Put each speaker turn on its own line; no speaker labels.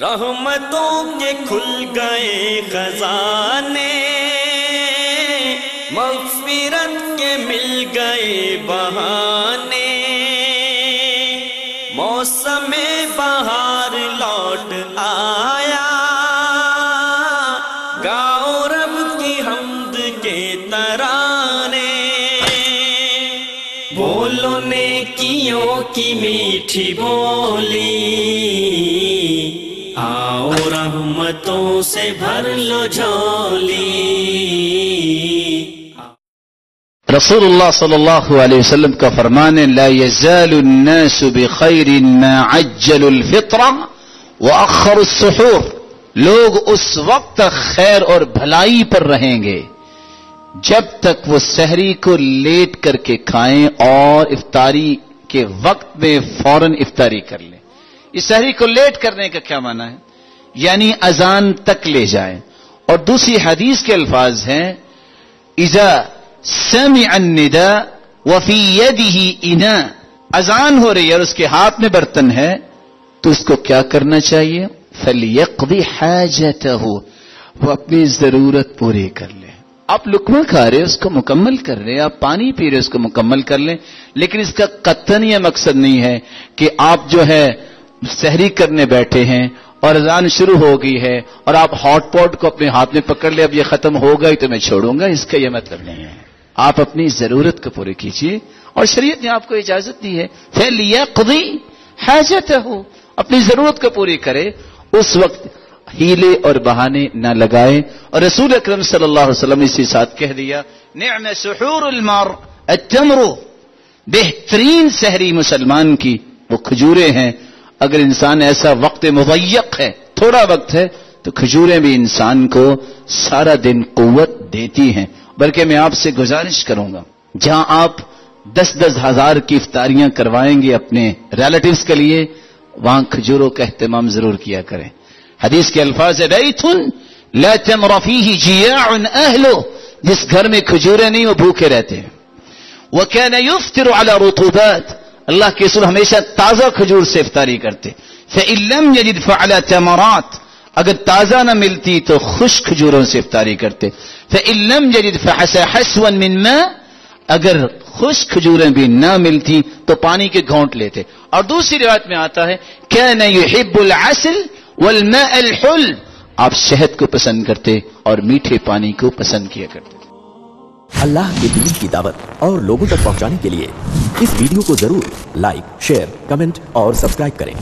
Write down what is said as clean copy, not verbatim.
رحمتوں کے کھل گئے خزانے، مغفرت کے مل گئے بہانے، موسم بہار لوٹ آیا، گاؤ رب کی حمد کے ترانے، بولو نیکیوں کی میٹھی بولی، آؤ رحمتوں سے بھر لو جھولی۔
رسول اللہ صلی اللہ علیہ وسلم کا فرمان ہے لا يزال الناس بخیر ما عجلوا الفطر واخروا السحور، لوگ اس وقت تک خیر اور بھلائی پر رہیں گے جب تک وہ سحری کو لیٹ کر کے کھائیں اور افطاری کے وقت میں فوراً افطاری کر لیں۔ اس سحری کو لیٹ کرنے کا کیا معنی ہے؟ یعنی اذان تک لے جائیں۔ اور دوسری حدیث کے الفاظ ہیں اذا سمع النداء وفی یدہ اناء، اذان ہو رہی ہے اور اس کے ہاتھ میں برتن ہے تو اس کو کیا کرنا چاہیے؟ فلیقضی حاجتہ، وہ اپنی ضرورت پوری کر لے۔ آپ لقمہ کھا رہے اس کو مکمل کر رہے، آپ پانی پی رہے اس کو مکمل کر لیں، لیکن اس کا قطعاً یہ مقصد نہیں ہے کہ آپ جو ہے سحری کرنے بیٹھے ہیں اور اذان شروع ہو گئی ہے اور آپ ہاٹ پاٹ کو اپنے ہاتھ میں پکڑ لے اب یہ ختم ہوگا ہی تو میں چھوڑوں گا، اس کا یہ مطلب نہیں ہے۔ آپ اپنی ضرورت کو پوری کیجیے اور شریعت نے آپ کو اجازت دی ہے فَلْيَقْضِي حَاجَتَهُ، اپنی ضرورت کو پوری کرے، اس وقت ہیلے اور بہانے نہ لگائے۔ اور رسول اکرم صلی اللہ علیہ وسلم نے اسی ساتھ کہہ دیا نعم سحور المرء التمر، بہترین سحری مسلمان کی وہ کھجوریں ہیں۔ اگر انسان ایسا وقت مضیق ہے، تھوڑا وقت ہے، تو کھجوریں بھی انسان کو سارا دن قوت دیتی ہیں۔ بلکہ میں آپ سے گزارش کروں گا جہاں آپ 10-10 ہزار کی افطاریاں کروائیں گے اپنے ریلیٹیوز کے لیے، وہاں کھجوروں کا اہتمام ضرور کیا کریں۔ حدیث کے الفاظ ہے بیت لا تمر فیہ جیاع اہلہ، جس گھر میں کھجوریں نہیں وہ بھوکے رہتے ہیں۔ وکان یفطر علی رطوبات، اللہ کے رسول ہمیشہ تازہ کھجور سے افطاری کرتے۔ فإن لم یجد فعلی تمرات، اگر تازہ نہ ملتی تو خشک کھجوروں سے افطاری کرتے۔ فإن لم یجد فحسى حسوا من ماء، اگر خشک کھجوریں بھی نہ ملتی تو پانی کے گھونٹ لیتے۔ اور دوسری روایت میں آتا ہے کان یحب العسل والماء الحلو، آپ شہد کو پسند کرتے اور میٹھے پانی کو پسند کیا کرتے۔
اللہ کے دین کی دعوت اور لوگوں تک پہنچانے کے لیے اس ویڈیو کو ضرور لائک، شیئر، کمنٹ اور سبسکرائب کریں۔